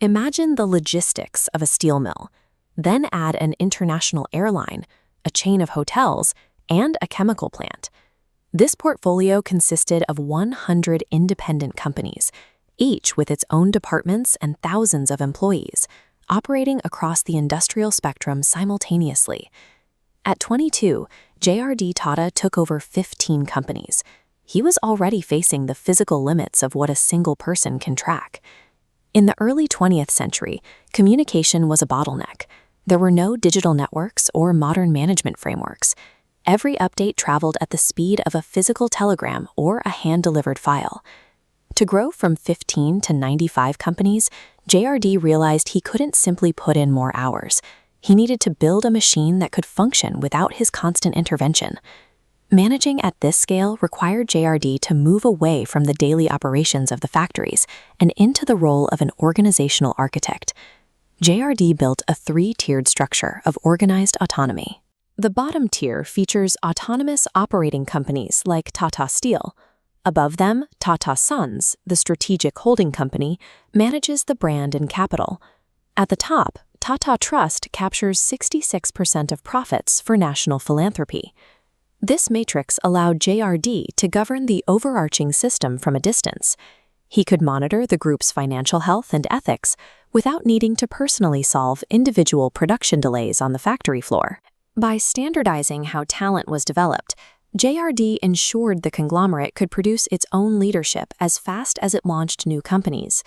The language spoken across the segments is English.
Imagine the logistics of a steel mill, then add an international airline, a chain of hotels, and a chemical plant. This portfolio consisted of 100 independent companies, each with its own departments and thousands of employees, operating across the industrial spectrum simultaneously. At 22, JRD Tata took over 15 companies. He was already facing the physical limits of what a single person can track. In the early 20th century, communication was a bottleneck. There were no digital networks or modern management frameworks. Every update traveled at the speed of a physical telegram or a hand-delivered file. To grow from 15 to 95 companies, JRD realized he couldn't simply put in more hours. He needed to build a machine that could function without his constant intervention. Managing at this scale required JRD to move away from the daily operations of the factories and into the role of an organizational architect. JRD built a three-tiered structure of organized autonomy. The bottom tier features autonomous operating companies like Tata Steel. Above them, Tata Sons, the strategic holding company, manages the brand and capital. At the top, Tata Trust captures 66% of profits for national philanthropy. This matrix allowed JRD to govern the overarching system from a distance. He could monitor the group's financial health and ethics without needing to personally solve individual production delays on the factory floor. By standardizing how talent was developed, JRD ensured the conglomerate could produce its own leadership as fast as it launched new companies.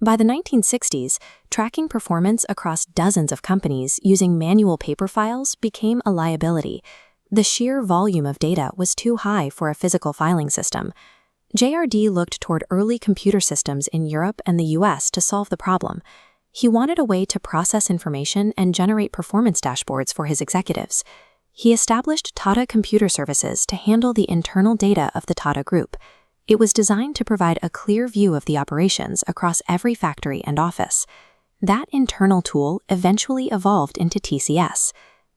By the 1960s, tracking performance across dozens of companies using manual paper files became a liability. The sheer volume of data was too high for a physical filing system. JRD looked toward early computer systems in Europe and the US to solve the problem. He wanted a way to process information and generate performance dashboards for his executives. He established Tata Computer Services to handle the internal data of the Tata Group. It was designed to provide a clear view of the operations across every factory and office. That internal tool eventually evolved into TCS.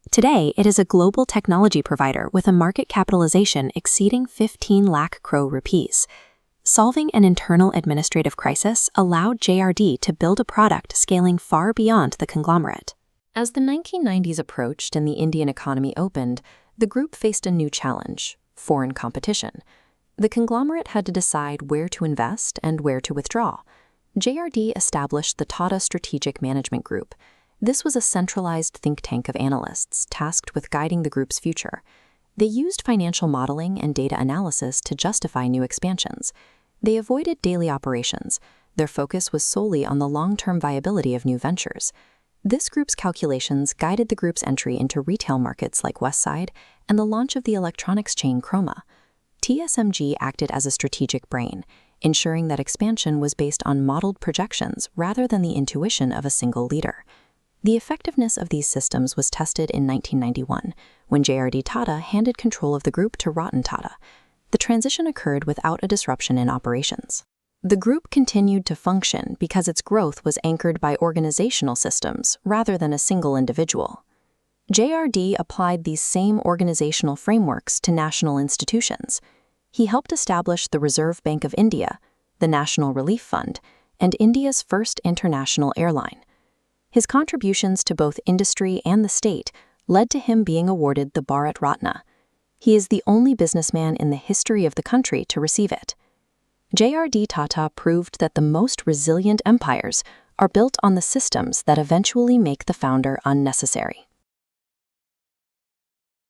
Today, it is a global technology provider with a market capitalization exceeding 15 lakh crore rupees. Solving an internal administrative crisis allowed JRD to build a product scaling far beyond the conglomerate. As the 1990s approached and the Indian economy opened, the group faced a new challenge: foreign competition. The conglomerate had to decide where to invest and where to withdraw. JRD established the Tata Strategic Management Group. This was a centralized think tank of analysts tasked with guiding the group's future. They used financial modeling and data analysis to justify new expansions. They avoided daily operations. Their focus was solely on the long-term viability of new ventures. This group's calculations guided the group's entry into retail markets like Westside and the launch of the electronics chain Chroma. TSMG acted as a strategic brain, ensuring that expansion was based on modeled projections rather than the intuition of a single leader. The effectiveness of these systems was tested in 1991, when JRD Tata handed control of the group to Ratan Tata. The transition occurred without a disruption in operations. The group continued to function because its growth was anchored by organizational systems rather than a single individual. JRD applied these same organizational frameworks to national institutions. He helped establish the Reserve Bank of India, the National Relief Fund, and India's first international airline. His contributions to both industry and the state led to him being awarded the Bharat Ratna. He is the only businessman in the history of the country to receive it. JRD Tata proved that the most resilient empires are built on the systems that eventually make the founder unnecessary.